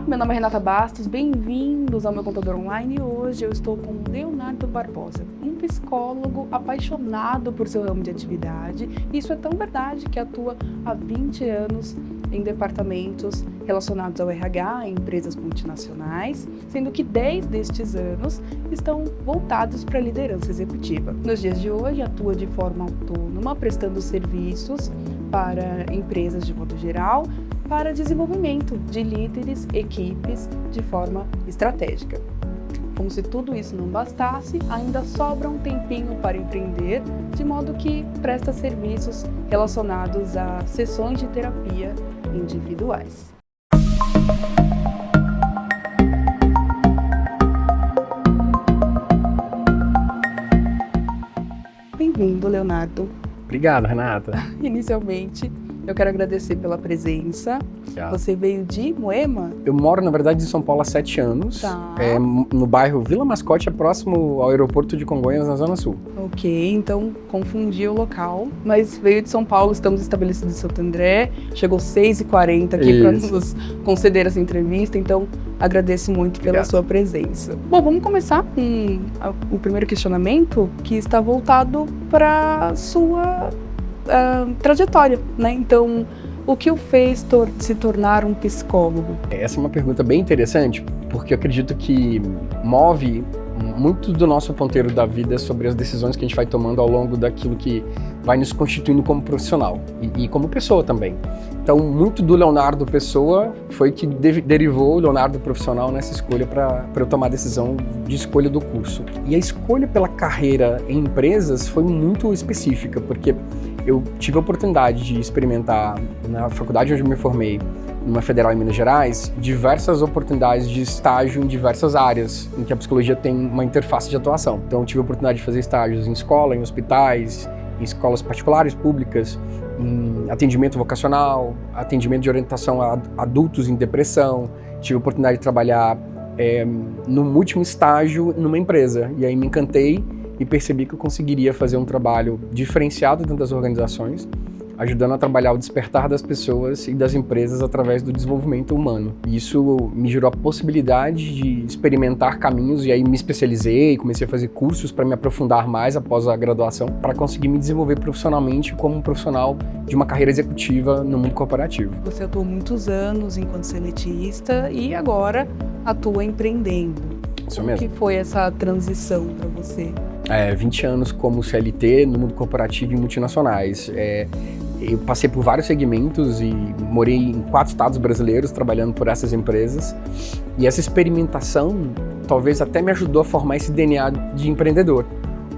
meu nome é Renata Bastos, bem-vindos ao meu computador online e hoje eu estou com o Leonardo Barbosa, um psicólogo apaixonado por seu ramo de atividade. Isso é tão verdade que atua há 20 anos em departamentos relacionados ao RH em empresas multinacionais, sendo que 10 destes anos estão voltados para a liderança executiva. Nos dias de hoje atua de forma autônoma, prestando serviços para empresas de modo geral, para desenvolvimento de líderes, equipes de forma estratégica. Como se tudo isso não bastasse, ainda sobra um tempinho para empreender, de modo que presta serviços relacionados a sessões de terapia individuais. Bem-vindo, Leonardo. Obrigado, Renata. Inicialmente, eu quero agradecer pela presença. Obrigado. Você veio de Moema? Eu moro, na verdade, em São Paulo há 7 anos. Tá. No bairro Vila Mascote, próximo ao aeroporto de Congonhas, na Zona Sul. Ok, então confundi o local. Mas veio de São Paulo, estamos estabelecidos em Santo André. Chegou 6h40 aqui para nos conceder essa entrevista, então agradeço muito pela sua presença. Bom, vamos começar com o primeiro questionamento, que está voltado para a sua trajetória, né? Então, o que o fez se tornar um psicólogo? Essa é uma pergunta bem interessante, porque eu acredito que move muito do nosso ponteiro da vida sobre as decisões que a gente vai tomando ao longo daquilo que vai nos constituindo como profissional e como pessoa também. Então, muito do Leonardo pessoa foi que derivou o Leonardo profissional nessa escolha para eu tomar a decisão de escolha do curso. E a escolha pela carreira em empresas foi muito específica, porque eu tive a oportunidade de experimentar na faculdade onde eu me formei, numa federal em Minas Gerais, diversas oportunidades de estágio em diversas áreas em que a psicologia tem uma interface de atuação. Então eu tive a oportunidade de fazer estágios em escola, em hospitais, em escolas particulares, públicas, em atendimento vocacional, atendimento de orientação a adultos em depressão. Tive a oportunidade de trabalhar no último estágio numa empresa, e aí me encantei e percebi que eu conseguiria fazer um trabalho diferenciado dentro das organizações, ajudando a trabalhar o despertar das pessoas e das empresas através do desenvolvimento humano. E isso me gerou a possibilidade de experimentar caminhos, e aí me especializei, comecei a fazer cursos para me aprofundar mais após a graduação, para conseguir me desenvolver profissionalmente como um profissional de uma carreira executiva no mundo corporativo. Você atuou muitos anos enquanto seletista e agora atua empreendendo. Isso mesmo. O que foi essa transição para você? 20 anos como CLT no mundo corporativo e multinacionais. Eu passei por vários segmentos e morei em 4 estados brasileiros trabalhando por essas empresas. E essa experimentação talvez até me ajudou a formar esse DNA de empreendedor.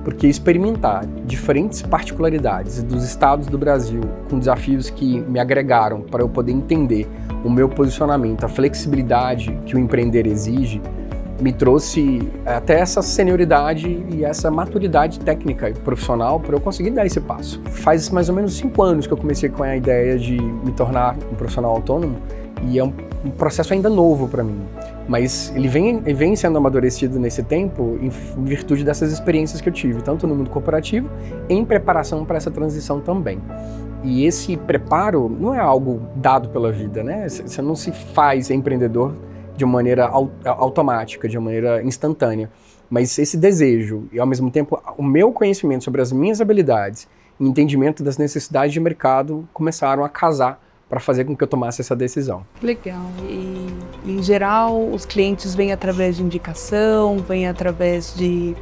Porque experimentar diferentes particularidades dos estados do Brasil com desafios que me agregaram para eu poder entender o meu posicionamento, a flexibilidade que o empreender exige, me trouxe até essa senioridade e essa maturidade técnica e profissional para eu conseguir dar esse passo. Faz mais ou menos 5 anos que eu comecei com a ideia de me tornar um profissional autônomo, e é um processo ainda novo para mim, mas ele vem sendo amadurecido nesse tempo em virtude dessas experiências que eu tive, tanto no mundo corporativo, em preparação para essa transição também. E esse preparo não é algo dado pela vida, né? Você não se faz empreendedor de uma maneira automática, de uma maneira instantânea. Mas esse desejo e, ao mesmo tempo, o meu conhecimento sobre as minhas habilidades e entendimento das necessidades de mercado começaram a casar para fazer com que eu tomasse essa decisão. Legal. E, em geral, os clientes vêm através de indicação, vêm através de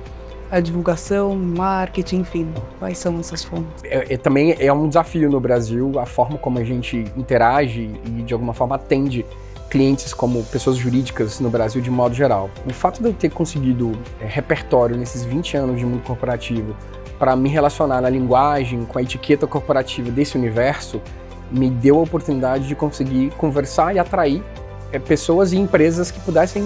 a divulgação, marketing, enfim, quais são essas fontes? Também é um desafio no Brasil a forma como a gente interage e, de alguma forma, atende clientes como pessoas jurídicas no Brasil de modo geral. O fato de eu ter conseguido repertório nesses 20 anos de mundo corporativo para me relacionar na linguagem, com a etiqueta corporativa desse universo, me deu a oportunidade de conseguir conversar e atrair pessoas e empresas que pudessem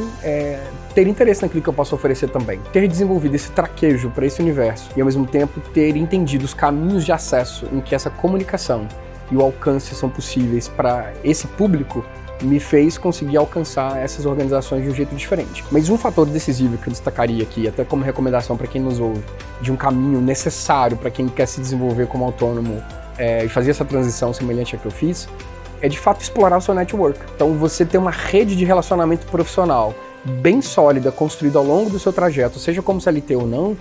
ter interesse naquilo que eu posso oferecer também. Ter desenvolvido esse traquejo para esse universo e, ao mesmo tempo, ter entendido os caminhos de acesso em que essa comunicação e o alcance são possíveis para esse público, me fez conseguir alcançar essas organizações de um jeito diferente. Mas um fator decisivo que eu destacaria aqui, até como recomendação para quem nos ouve, de um caminho necessário para quem quer se desenvolver como autônomo e fazer essa transição semelhante à que eu fiz, é de fato explorar o seu network. Então você ter uma rede de relacionamento profissional bem sólida, construída ao longo do seu trajeto, seja como CLT ou não,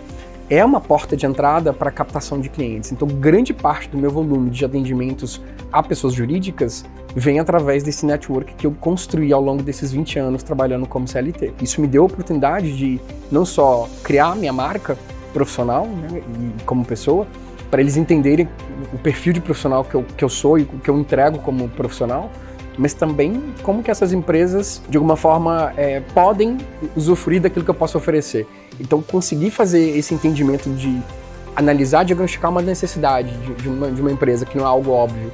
é uma porta de entrada para a captação de clientes. Então grande parte do meu volume de atendimentos a pessoas jurídicas vem através desse network que eu construí ao longo desses 20 anos trabalhando como CLT. Isso me deu a oportunidade de não só criar minha marca profissional, né, e como pessoa, para eles entenderem o perfil de profissional que eu sou e o que eu entrego como profissional, mas também como que essas empresas, de alguma forma, podem usufruir daquilo que eu posso oferecer. Então, conseguir fazer esse entendimento de analisar, diagnosticar uma necessidade de uma empresa, que não é algo óbvio,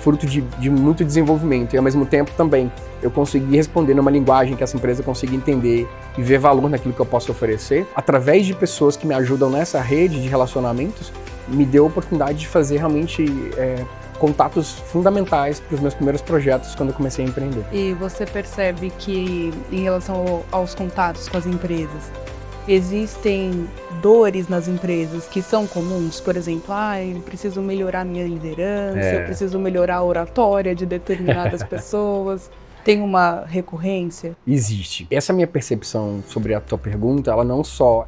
fruto de muito desenvolvimento, e ao mesmo tempo também eu consegui responder numa linguagem que essa empresa consiga entender e ver valor naquilo que eu posso oferecer, através de pessoas que me ajudam nessa rede de relacionamentos, me deu a oportunidade de fazer realmente contatos fundamentais para os meus primeiros projetos quando eu comecei a empreender. E você percebe que, em relação aos contatos com as empresas, existem dores nas empresas que são comuns? Por exemplo, eu preciso melhorar minha liderança, eu preciso melhorar a oratória de determinadas pessoas. Tem uma recorrência? Existe. Essa minha percepção sobre a tua pergunta, ela não só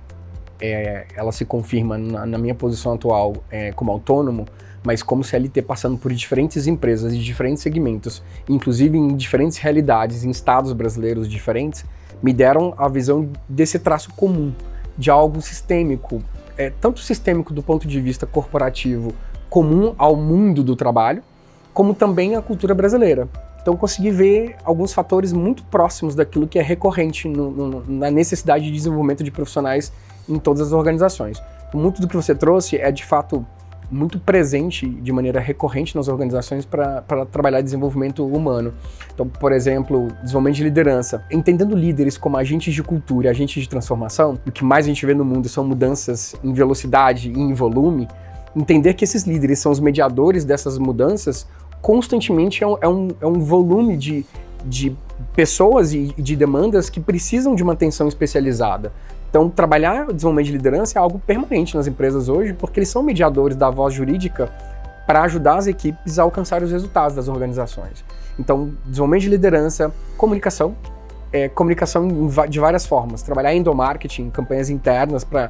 ela se confirma na minha posição atual como autônomo, mas como CLT passando por diferentes empresas de diferentes segmentos, inclusive em diferentes realidades, em estados brasileiros diferentes, me deram a visão desse traço comum, de algo sistêmico, tanto sistêmico do ponto de vista corporativo, comum ao mundo do trabalho, como também à cultura brasileira. Então consegui ver alguns fatores muito próximos daquilo que é recorrente na necessidade de desenvolvimento de profissionais em todas as organizações. Muito do que você trouxe é de fato muito presente de maneira recorrente nas organizações para trabalhar desenvolvimento humano. Então, por exemplo, desenvolvimento de liderança. Entendendo líderes como agentes de cultura, agentes de transformação, o que mais a gente vê no mundo são mudanças em velocidade e em volume, entender que esses líderes são os mediadores dessas mudanças constantemente é um volume de pessoas e de demandas que precisam de uma atenção especializada. Então, trabalhar o desenvolvimento de liderança é algo permanente nas empresas hoje, porque eles são mediadores da voz jurídica para ajudar as equipes a alcançar os resultados das organizações. Então, desenvolvimento de liderança, comunicação de várias formas. Trabalhar endomarketing, campanhas internas para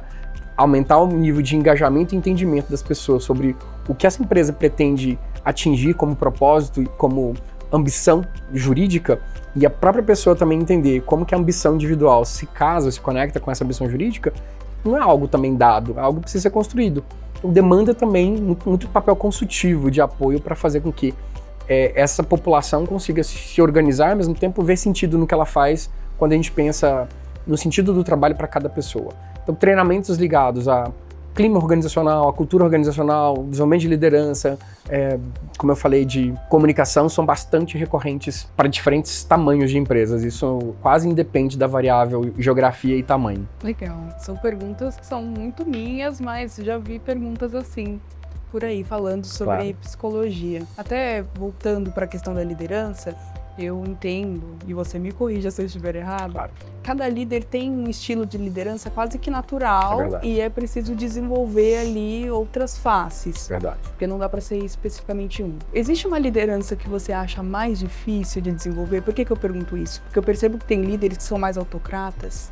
aumentar o nível de engajamento e entendimento das pessoas sobre o que essa empresa pretende atingir como propósito e como ambição jurídica, e a própria pessoa também entender como que a ambição individual se casa, se conecta com essa ambição jurídica, não é algo também dado, é algo que precisa ser construído. Então, demanda também muito papel consultivo de apoio para fazer com que essa população consiga se organizar e ao mesmo tempo ver sentido no que ela faz quando a gente pensa no sentido do trabalho para cada pessoa. Então, treinamentos ligados a clima organizacional, a cultura organizacional, desenvolvimento de liderança, como eu falei, de comunicação, são bastante recorrentes para diferentes tamanhos de empresas. Isso quase independe da variável geografia e tamanho. Legal. São perguntas que são muito minhas, mas já vi perguntas assim por aí, falando sobre psicologia. Até voltando para a questão da liderança, eu entendo, e você me corrija se eu estiver errado, cada líder tem um estilo de liderança quase que natural, e é preciso desenvolver ali outras faces. Verdade. Porque não dá para ser especificamente um. Existe uma liderança que você acha mais difícil de desenvolver? Por que eu pergunto isso? Porque eu percebo que tem líderes que são mais autocratas,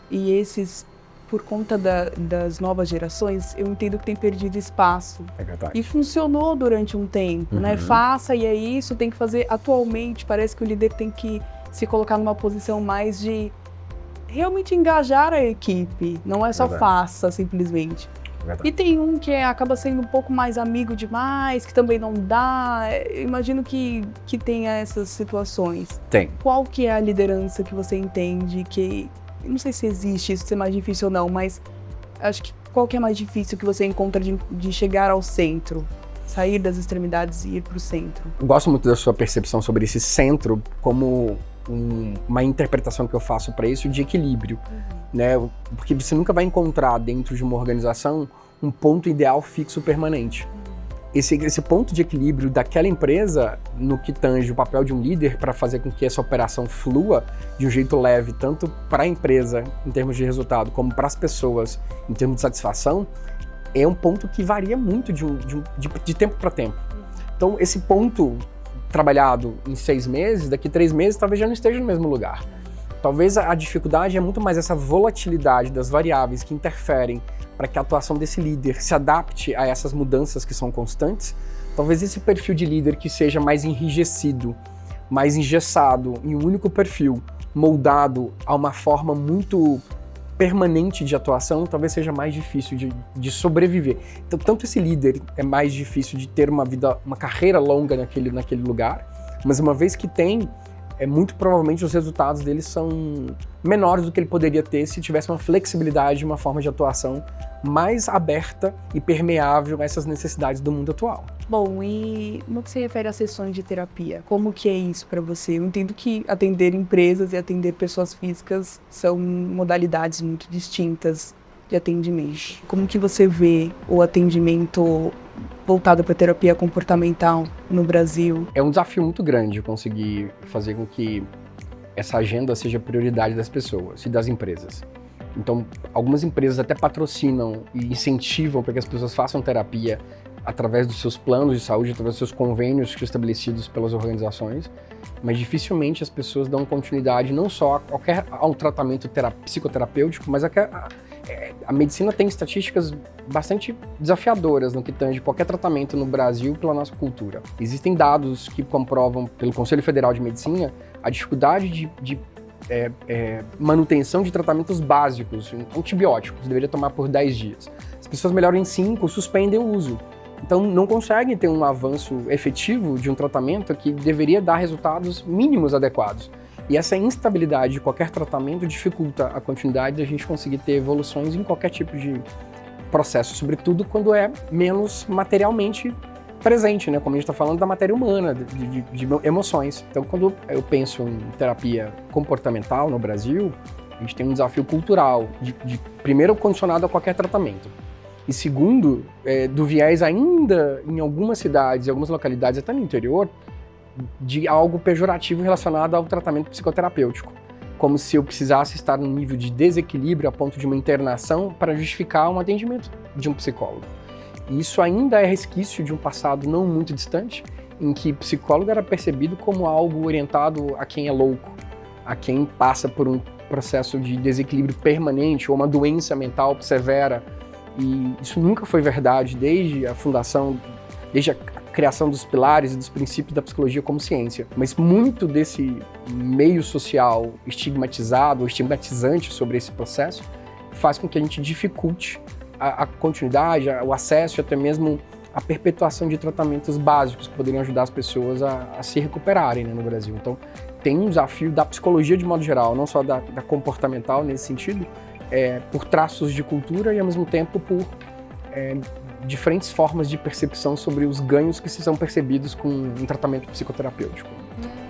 e esses, por conta das novas gerações, eu entendo que tem perdido espaço. É verdade. E funcionou durante um tempo, né? Faça e é isso, tem que fazer. Atualmente, parece que o líder tem que se colocar numa posição mais de realmente engajar a equipe. Não é só faça, simplesmente. E tem um que acaba sendo um pouco mais amigo demais, que também não dá. Eu imagino que tenha essas situações. Tem. Qual que é a liderança que você entende que... Não sei se existe isso ser mais difícil ou não, mas acho que qual que é mais difícil que você encontra de chegar ao centro? Sair das extremidades e ir para o centro? Eu gosto muito da sua percepção sobre esse centro como uma interpretação que eu faço para isso de equilíbrio, né? Porque você nunca vai encontrar dentro de uma organização um ponto ideal fixo permanente. Esse ponto de equilíbrio daquela empresa no que tange o papel de um líder para fazer com que essa operação flua de um jeito leve, tanto para a empresa em termos de resultado, como para as pessoas em termos de satisfação, é um ponto que varia muito de tempo para tempo. Então, esse ponto trabalhado em 6 meses, daqui 3 meses talvez já não esteja no mesmo lugar. Talvez a dificuldade é muito mais essa volatilidade das variáveis que interferem para que a atuação desse líder se adapte a essas mudanças que são constantes. Talvez esse perfil de líder que seja mais enrijecido, mais engessado, em um único perfil, moldado a uma forma muito permanente de atuação, talvez seja mais difícil de sobreviver. Então, tanto esse líder é mais difícil de ter uma carreira longa naquele lugar, mas uma vez que tem, muito provavelmente os resultados dele são menores do que ele poderia ter se tivesse uma flexibilidade, uma forma de atuação mais aberta e permeável a essas necessidades do mundo atual. Bom, e no que se refere às sessões de terapia, como que é isso para você? Eu entendo que atender empresas e atender pessoas físicas são modalidades muito distintas de atendimento. Como que você vê o atendimento voltado para terapia comportamental no Brasil? É um desafio muito grande conseguir fazer com que essa agenda seja prioridade das pessoas e das empresas. Então, algumas empresas até patrocinam e incentivam para que as pessoas façam terapia através dos seus planos de saúde, através dos seus convênios estabelecidos pelas organizações, mas dificilmente as pessoas dão continuidade não só a um tratamento psicoterapêutico, mas a medicina tem estatísticas bastante desafiadoras no que tange qualquer tratamento no Brasil pela nossa cultura. Existem dados que comprovam pelo Conselho Federal de Medicina a dificuldade de manutenção de tratamentos básicos, antibióticos, deveria tomar por 10 dias. As pessoas melhoram em 5, suspendem o uso. Então não conseguem ter um avanço efetivo de um tratamento que deveria dar resultados mínimos adequados. E essa instabilidade de qualquer tratamento dificulta a continuidade da gente conseguir ter evoluções em qualquer tipo de processo, sobretudo quando é menos materialmente presente, né? Como a gente está falando da matéria humana, de emoções. Então, quando eu penso em terapia comportamental no Brasil, a gente tem um desafio cultural, primeiro, condicionado a qualquer tratamento. E segundo, do viés ainda em algumas cidades, em algumas localidades, até no interior, de algo pejorativo relacionado ao tratamento psicoterapêutico. Como se eu precisasse estar num nível de desequilíbrio a ponto de uma internação para justificar um atendimento de um psicólogo. E isso ainda é resquício de um passado não muito distante, em que psicólogo era percebido como algo orientado a quem é louco, a quem passa por um processo de desequilíbrio permanente ou uma doença mental severa. E isso nunca foi verdade desde a fundação, desde a criação dos pilares e dos princípios da psicologia como ciência. Mas muito desse meio social estigmatizado ou estigmatizante sobre esse processo faz com que a gente dificulte a continuidade, o acesso e até mesmo a perpetuação de tratamentos básicos que poderiam ajudar as pessoas a se recuperarem, né, no Brasil. Então, tem um desafio da psicologia de modo geral, não só da comportamental nesse sentido, por traços de cultura e, ao mesmo tempo, por diferentes formas de percepção sobre os ganhos que se são percebidos com um tratamento psicoterapêutico.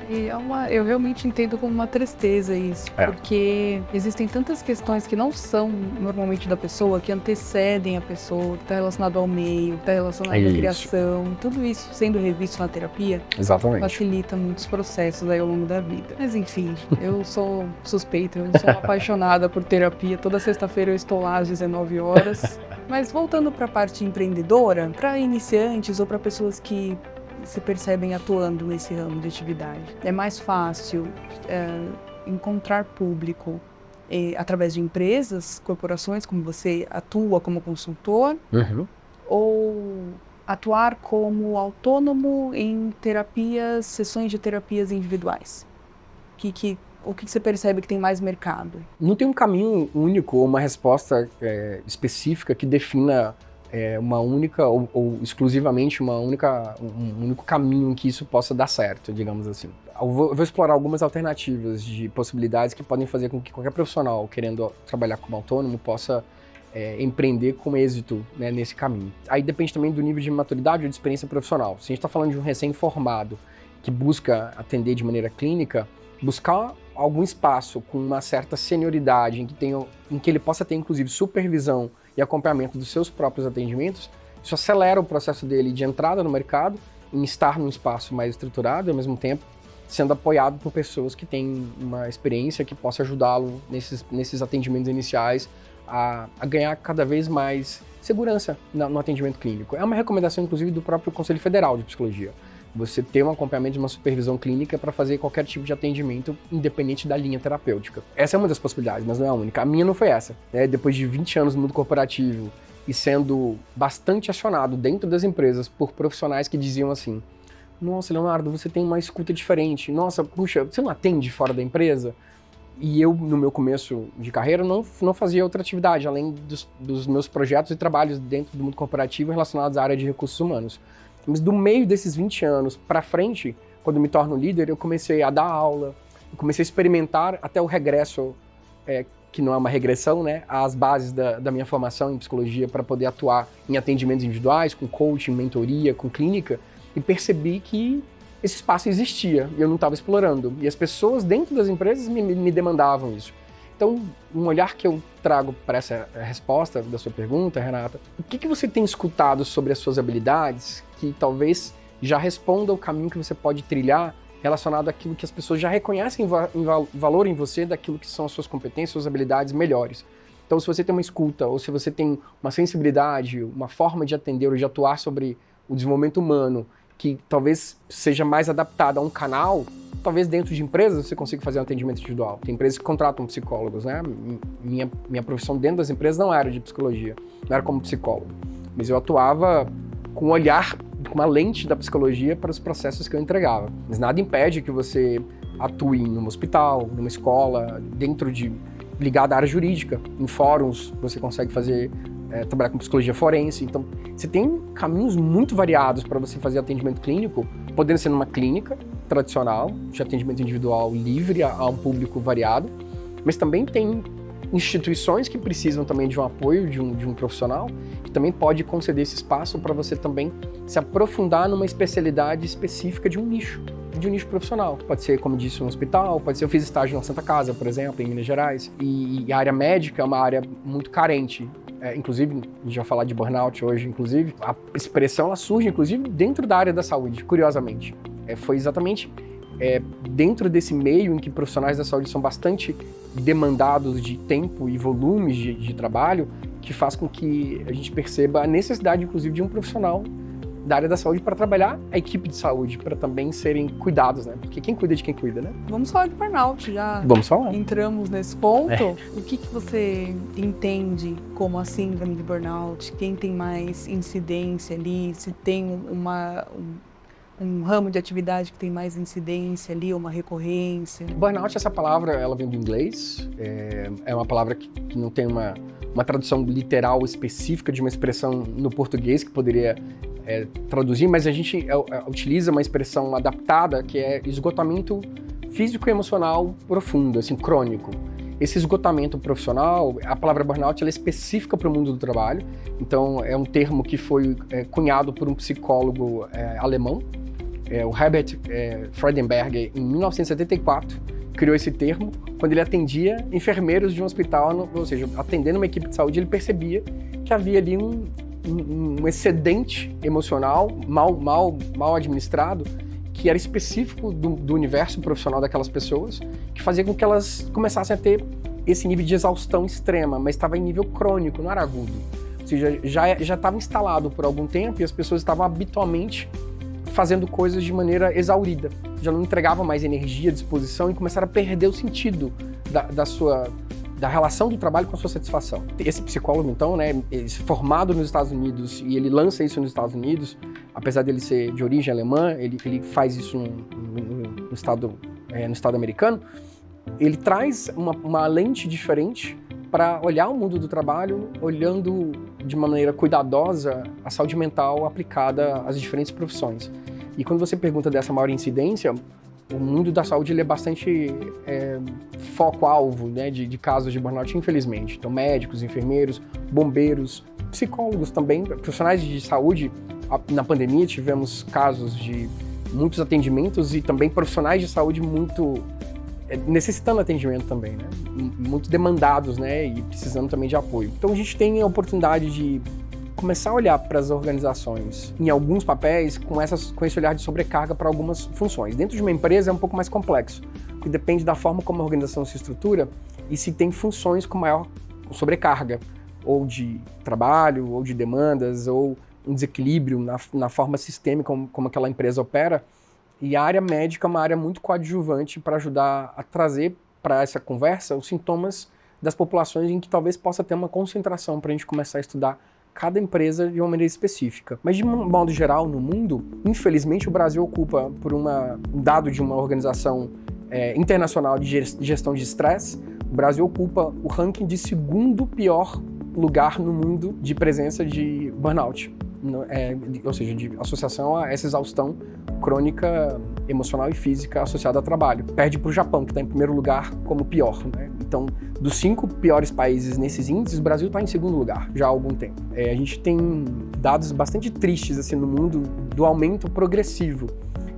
E eu realmente entendo como uma tristeza isso, porque existem tantas questões que não são normalmente da pessoa, que antecedem a pessoa, que está relacionado ao meio, que está relacionado à criação, tudo isso sendo revisto na terapia, exatamente, facilita muitos processos aí ao longo da vida. Mas enfim, eu sou suspeita, eu sou apaixonada por terapia, toda sexta-feira eu estou lá às 19 horas. Mas voltando para a parte empreendedora, para iniciantes ou para pessoas que se percebem atuando nesse ramo de atividade, é mais fácil encontrar público através de empresas, corporações, como você atua como consultor, ou atuar como autônomo em terapias, sessões de terapias individuais? O que você percebe que tem mais mercado? Não tem um caminho único ou uma resposta específica que defina uma única ou exclusivamente um único caminho em que isso possa dar certo, digamos assim. Eu vou explorar algumas alternativas de possibilidades que podem fazer com que qualquer profissional querendo trabalhar como autônomo possa empreender com êxito, né, nesse caminho. Aí depende também do nível de maturidade ou de experiência profissional. Se a gente está falando de um recém-formado que busca atender de maneira clínica, buscar algum espaço com uma certa senioridade em que ele possa ter inclusive supervisão e acompanhamento dos seus próprios atendimentos, isso acelera o processo dele de entrada no mercado, em estar num espaço mais estruturado e, ao mesmo tempo, sendo apoiado por pessoas que têm uma experiência que possa ajudá-lo nesses atendimentos iniciais a ganhar cada vez mais segurança no atendimento clínico. É uma recomendação, inclusive, do próprio Conselho Federal de Psicologia. você ter um acompanhamento de uma supervisão clínica para fazer qualquer tipo de atendimento, independente da linha terapêutica. Essa é uma das possibilidades, mas não é a única. A minha não foi essa. Depois de 20 anos no mundo corporativo e sendo bastante acionado dentro das empresas por profissionais que diziam assim: nossa, Leonardo, você tem uma escuta diferente. Nossa, puxa, você não atende fora da empresa? E eu, no meu começo de carreira, não fazia outra atividade, além dos meus projetos e trabalhos dentro do mundo corporativo relacionados à área de recursos humanos. Mas do meio desses 20 anos para frente, quando eu me torno líder, eu comecei a dar aula, eu comecei a experimentar até o regresso, que não é uma regressão, né, às bases da minha formação em psicologia para poder atuar em atendimentos individuais, com coaching, mentoria, com clínica, e percebi que esse espaço existia e eu não estava explorando. E as pessoas dentro das empresas me demandavam isso. Então, um olhar que eu trago para essa resposta da sua pergunta, Renata, o que você tem escutado sobre as suas habilidades que talvez já responda o caminho que você pode trilhar relacionado àquilo que as pessoas já reconhecem valor em você, daquilo que são as suas competências, suas habilidades melhores. Então, se você tem uma escuta ou se você tem uma sensibilidade, uma forma de atender ou de atuar sobre o desenvolvimento humano que talvez seja mais adaptada a um canal, talvez dentro de empresas você consiga fazer um atendimento individual. Tem empresas que contratam psicólogos, né? Minha profissão dentro das empresas não era de psicologia, não era como psicólogo, mas eu atuava com um olhar, com uma lente da psicologia para os processos que eu entregava. Mas nada impede que você atue num hospital, numa escola, ligado à área jurídica, em fóruns, você consegue trabalhar com psicologia forense. Então, você tem caminhos muito variados para você fazer atendimento clínico, podendo ser numa clínica tradicional, de atendimento individual livre a um público variado, mas também tem instituições que precisam também de um apoio de um profissional, que também pode conceder esse espaço para você também se aprofundar numa especialidade específica de um nicho profissional. Pode ser, como disse, um hospital, pode ser, eu fiz estágio na Santa Casa, por exemplo, em Minas Gerais, e a área médica é uma área muito carente. Inclusive, a gente vai falar de burnout hoje, inclusive, a expressão ela surge, inclusive, dentro da área da saúde, curiosamente. Foi exatamente dentro desse meio em que profissionais da saúde são bastante demandados de tempo e volumes de trabalho, que faz com que a gente perceba a necessidade, inclusive, de um profissional da área da saúde para trabalhar a equipe de saúde, para também serem cuidados, né? Porque quem cuida de quem cuida, né? Vamos falar de burnout, já Vamos falar. Entramos nesse ponto. O que você entende como a síndrome de burnout? Quem tem mais incidência ali? Se tem um ramo de atividade que tem mais incidência ali, uma recorrência? Burnout, essa palavra, ela vem do inglês. É uma palavra que não tem uma tradução literal específica de uma expressão no português que poderia traduzir, mas a gente utiliza uma expressão adaptada que é esgotamento físico e emocional profundo, assim, crônico. Esse esgotamento profissional, a palavra burnout, ela é específica para o mundo do trabalho, então é um termo que foi cunhado por um psicólogo alemão, o Herbert Freudenberger, em 1974, criou esse termo quando ele atendia enfermeiros de um hospital, ou seja, atendendo uma equipe de saúde, ele percebia que havia ali um excedente emocional mal administrado, que era específico do universo profissional daquelas pessoas, que fazia com que elas começassem a ter esse nível de exaustão extrema, mas estava em nível crônico, não era agudo. Ou seja, já estava instalado por algum tempo e as pessoas estavam habitualmente fazendo coisas de maneira exaurida. Já não entregavam mais energia, disposição e começaram a perder o sentido da relação do trabalho com a sua satisfação. Esse psicólogo, então, né, formado nos Estados Unidos, e ele lança isso nos Estados Unidos, apesar dele ser de origem alemã, ele faz isso no estado americano, ele traz uma lente diferente para olhar o mundo do trabalho, olhando de uma maneira cuidadosa a saúde mental aplicada às diferentes profissões. E quando você pergunta dessa maior incidência, o mundo da saúde ele é bastante foco-alvo, né, de casos de burnout, infelizmente. Então, médicos, enfermeiros, bombeiros, psicólogos também, profissionais de saúde. Na pandemia tivemos casos de muitos atendimentos e também profissionais de saúde muito necessitando atendimento também, né? Muito demandados, né? E precisando também de apoio. Então a gente tem a oportunidade de começar a olhar para as organizações em alguns papéis com esse olhar de sobrecarga para algumas funções. Dentro de uma empresa é um pouco mais complexo, porque depende da forma como a organização se estrutura e se tem funções com maior sobrecarga, ou de trabalho, ou de demandas, ou um desequilíbrio na forma sistêmica como aquela empresa opera, e a área médica é uma área muito coadjuvante para ajudar a trazer para essa conversa os sintomas das populações em que talvez possa ter uma concentração para a gente começar a estudar cada empresa de uma maneira específica. Mas de um modo geral, no mundo, infelizmente o Brasil ocupa, por um dado de uma organização internacional de gestão de estresse, o Brasil ocupa o ranking de segundo pior lugar no mundo de presença de burnout, ou seja, de associação a essa exaustão crônica, emocional e física associada ao trabalho. Perde para o Japão, que está em primeiro lugar como pior, né? Então, dos 5 piores países nesses índices, o Brasil está em segundo lugar já há algum tempo. A gente tem dados bastante tristes assim, no mundo do aumento progressivo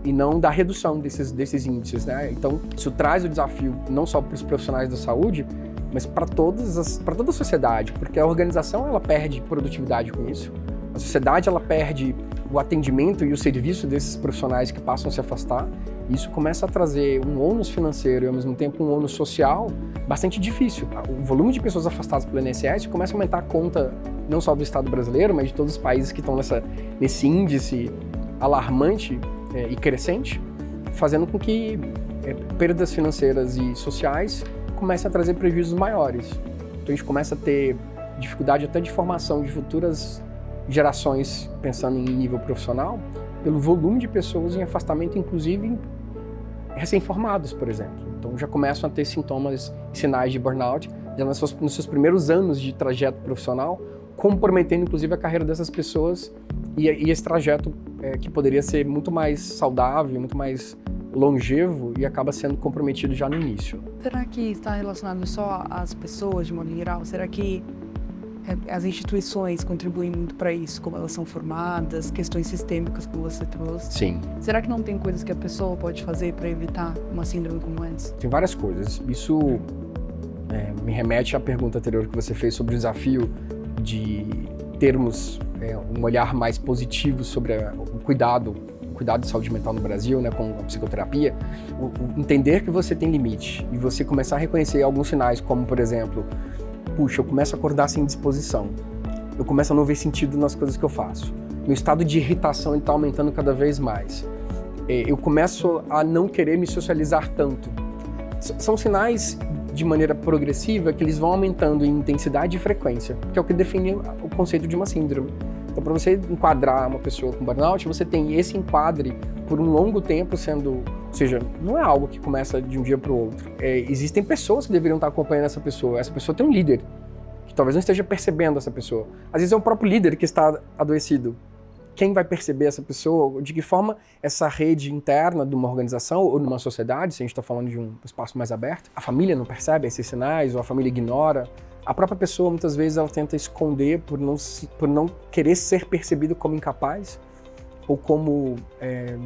e não da redução desses índices, né? Então, isso traz o desafio não só para os profissionais da saúde, mas para toda a sociedade, porque a organização ela perde produtividade com isso, a sociedade ela perde o atendimento e o serviço desses profissionais que passam a se afastar, e isso começa a trazer um ônus financeiro e ao mesmo tempo um ônus social bastante difícil. O volume de pessoas afastadas pelo INSS começa a aumentar a conta não só do Estado brasileiro, mas de todos os países que estão nesse índice alarmante e crescente, fazendo com que perdas financeiras e sociais comecem a trazer prejuízos maiores. Então a gente começa a ter dificuldade até de formação de futuras gerações, pensando em nível profissional, pelo volume de pessoas em afastamento, inclusive recém-formados, por exemplo. Então já começam a ter sintomas, sinais de burnout, já nos seus primeiros anos de trajeto profissional, comprometendo inclusive a carreira dessas pessoas e esse trajeto que poderia ser muito mais saudável, muito mais longevo e acaba sendo comprometido já no início. Será que está relacionado só às pessoas de modo geral? Será que as instituições contribuem muito para isso, como elas são formadas, questões sistêmicas que você trouxe? Sim. Será que não tem coisas que a pessoa pode fazer para evitar uma síndrome como essa? Tem várias coisas. Isso me remete à pergunta anterior que você fez sobre o desafio de termos um olhar mais positivo sobre o cuidado de saúde mental no Brasil, né, com a psicoterapia. Entender que você tem limite e você começar a reconhecer alguns sinais, como, por exemplo, puxa, eu começo a acordar sem disposição, eu começo a não ver sentido nas coisas que eu faço, meu estado de irritação está aumentando cada vez mais, eu começo a não querer me socializar tanto. São sinais de maneira progressiva que eles vão aumentando em intensidade e frequência, que é o que define o conceito de uma síndrome. Então, para você enquadrar uma pessoa com burnout, você tem esse enquadre por um longo tempo sendo... Ou seja, não é algo que começa de um dia para o outro. Existem pessoas que deveriam estar acompanhando essa pessoa. Essa pessoa tem um líder, que talvez não esteja percebendo essa pessoa. Às vezes é o próprio líder que está adoecido. Quem vai perceber essa pessoa? De que forma essa rede interna de uma organização ou de uma sociedade, se a gente está falando de um espaço mais aberto, a família não percebe esses sinais ou a família ignora. A própria pessoa, muitas vezes, ela tenta esconder por não querer ser percebida como incapaz ou como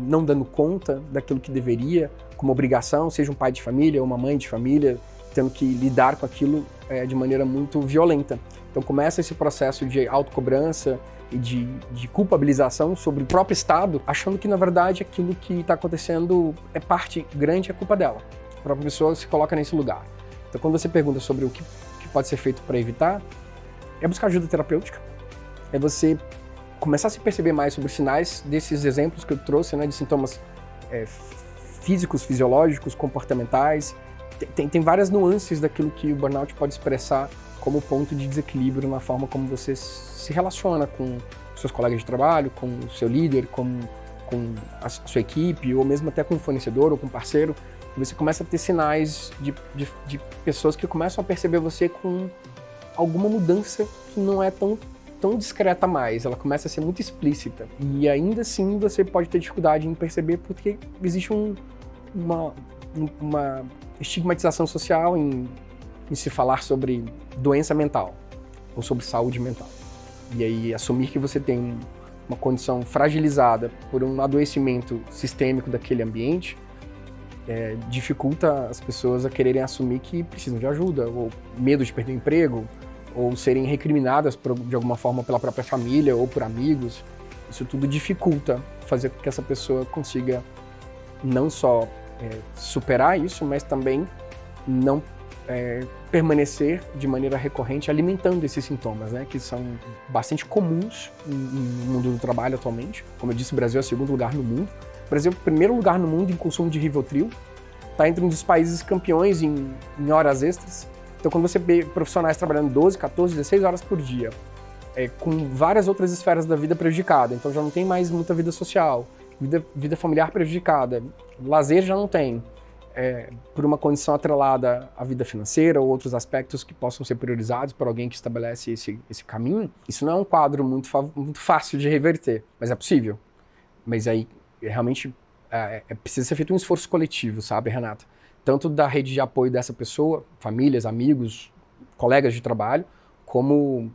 não dando conta daquilo que deveria, como obrigação, seja um pai de família ou uma mãe de família, tendo que lidar com aquilo de maneira muito violenta. Então começa esse processo de autocobrança e de culpabilização sobre o próprio Estado, achando que, na verdade, aquilo que está acontecendo é parte grande, é culpa dela. A própria pessoa se coloca nesse lugar. Então, quando você pergunta sobre o que pode ser feito para evitar, é buscar ajuda terapêutica, é você começar a se perceber mais sobre os sinais desses exemplos que eu trouxe, né, de sintomas físicos, fisiológicos, comportamentais. Tem várias nuances daquilo que o burnout pode expressar como ponto de desequilíbrio na forma como você se relaciona com seus colegas de trabalho, com o seu líder, com a sua equipe, ou mesmo até com o fornecedor ou com o parceiro. Você começa a ter sinais de pessoas que começam a perceber você com alguma mudança que não é tão discreta mais, ela começa a ser muito explícita. E ainda assim você pode ter dificuldade em perceber porque existe uma estigmatização social em se falar sobre doença mental ou sobre saúde mental. E aí assumir que você tem uma condição fragilizada por um adoecimento sistêmico daquele ambiente dificulta as pessoas a quererem assumir que precisam de ajuda, ou medo de perder o emprego, ou serem recriminadas de alguma forma pela própria família ou por amigos. Isso tudo dificulta fazer com que essa pessoa consiga não só superar isso, mas também não permanecer de maneira recorrente alimentando esses sintomas, né, que são bastante comuns no mundo do trabalho atualmente. Como eu disse, o Brasil é o segundo lugar no mundo. O Brasil é o primeiro lugar no mundo em consumo de Rivotril. Está entre um dos países campeões em horas extras. Então, quando você vê profissionais trabalhando 12, 14, 16 horas por dia, com várias outras esferas da vida prejudicada, então já não tem mais muita vida social, vida familiar prejudicada, lazer já não tem, por uma condição atrelada à vida financeira ou outros aspectos que possam ser priorizados por alguém que estabelece esse caminho, isso não é um quadro muito fácil de reverter, mas é possível. Mas aí, realmente, precisa ser feito um esforço coletivo, sabe, Renata? Tanto da rede de apoio dessa pessoa, famílias, amigos, colegas de trabalho, como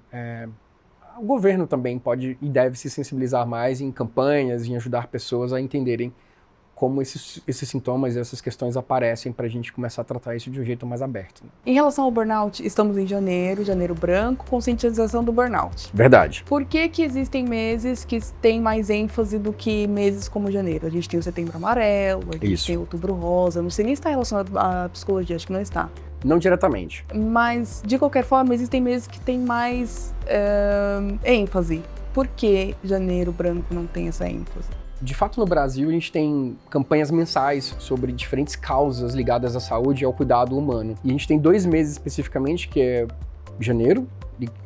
o governo também pode e deve se sensibilizar mais em campanhas, em ajudar pessoas a entenderem como esses sintomas e essas questões aparecem para a gente começar a tratar isso de um jeito mais aberto. Né? Em relação ao burnout, estamos em janeiro branco, conscientização do burnout. Verdade. Por que existem meses que têm mais ênfase do que meses como janeiro? A gente tem o setembro amarelo, a gente tem o outubro rosa, não sei nem se está relacionado à psicologia, acho que não está. Não diretamente. Mas, de qualquer forma, existem meses que têm mais ênfase. Por que janeiro branco não tem essa ênfase? De fato, no Brasil, a gente tem campanhas mensais sobre diferentes causas ligadas à saúde e ao cuidado humano. E a gente tem 2 meses especificamente, que é janeiro,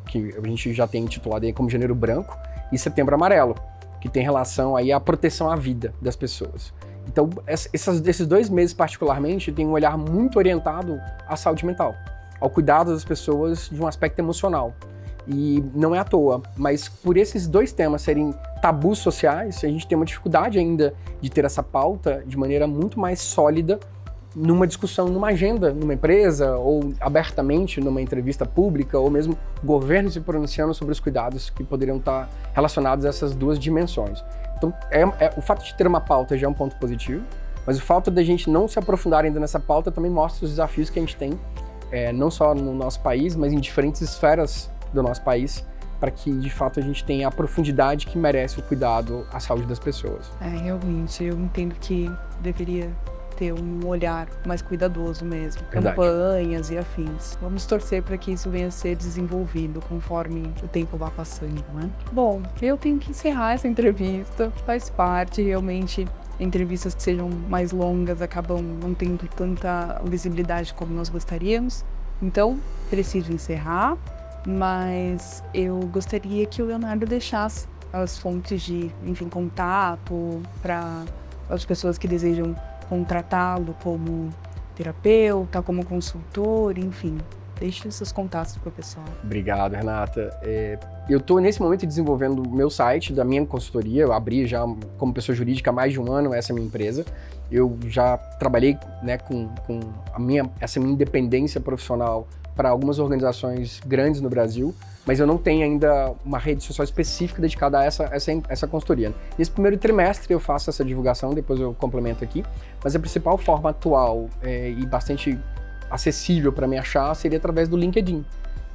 que a gente já tem intitulado aí como janeiro branco, e setembro amarelo, que tem relação aí à proteção à vida das pessoas. Então, esses 2 meses particularmente têm um olhar muito orientado à saúde mental, ao cuidado das pessoas de um aspecto emocional. E não é à toa, mas por esses 2 temas serem tabus sociais, a gente tem uma dificuldade ainda de ter essa pauta de maneira muito mais sólida numa discussão, numa agenda, numa empresa, ou abertamente numa entrevista pública, ou mesmo governo se pronunciando sobre os cuidados que poderiam estar relacionados a essas 2 dimensões. Então, o fato de ter uma pauta já é um ponto positivo, mas o fato da gente não se aprofundar ainda nessa pauta também mostra os desafios que a gente tem, não só no nosso país, mas em diferentes esferas do nosso país, para que, de fato, a gente tenha a profundidade que merece o cuidado à saúde das pessoas. Realmente, eu entendo que deveria ter um olhar mais cuidadoso mesmo, Verdade. Campanhas e afins. Vamos torcer para que isso venha a ser desenvolvido conforme o tempo vá passando, né? Bom, eu tenho que encerrar essa entrevista, faz parte, realmente, entrevistas que sejam mais longas acabam não tendo tanta visibilidade como nós gostaríamos, então preciso encerrar. Mas eu gostaria que o Leonardo deixasse as fontes de, contato para as pessoas que desejam contratá-lo como terapeuta, como consultor, enfim. Deixe os seus contatos para o pessoal. Obrigado, Renata. Eu estou, nesse momento, desenvolvendo o meu site da minha consultoria. Eu abri já como pessoa jurídica há mais de 1 ano essa minha empresa. Eu já trabalhei, né, com essa minha independência profissional para algumas organizações grandes no Brasil, mas eu não tenho ainda uma rede social específica dedicada a essa consultoria. Nesse primeiro trimestre eu faço essa divulgação, depois eu complemento aqui, mas a principal forma atual e bastante acessível para me achar seria através do LinkedIn.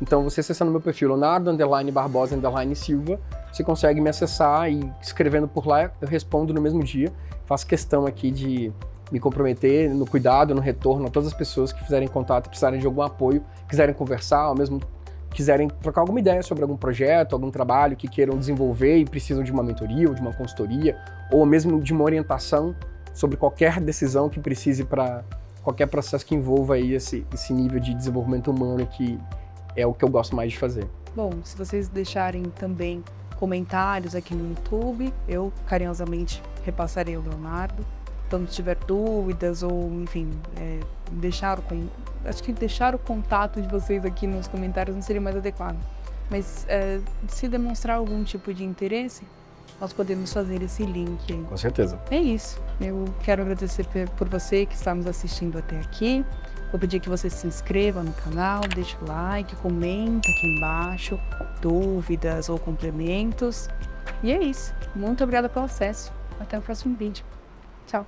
Então, você acessando meu perfil Leonardo_Barbosa_Silva, você consegue me acessar e escrevendo por lá, eu respondo no mesmo dia. Faço questão aqui de me comprometer no cuidado, no retorno a todas as pessoas que fizerem contato, precisarem de algum apoio, quiserem conversar, ou mesmo quiserem trocar alguma ideia sobre algum projeto, algum trabalho que queiram desenvolver e precisam de uma mentoria ou de uma consultoria, ou mesmo de uma orientação sobre qualquer decisão que precise para qualquer processo que envolva aí esse nível de desenvolvimento humano, que é o que eu gosto mais de fazer. Bom, se vocês deixarem também comentários aqui no YouTube, eu carinhosamente repassarei ao Leonardo. Então, se tiver dúvidas ou, acho que deixar o contato de vocês aqui nos comentários não seria mais adequado. Mas se demonstrar algum tipo de interesse, nós podemos fazer esse link aí. Com certeza. É isso. Eu quero agradecer por você que está nos assistindo até aqui. Vou pedir que você se inscreva no canal, deixe o like, comenta aqui embaixo, dúvidas ou complementos. E é isso. Muito obrigada pelo acesso. Até o próximo vídeo. Tchau.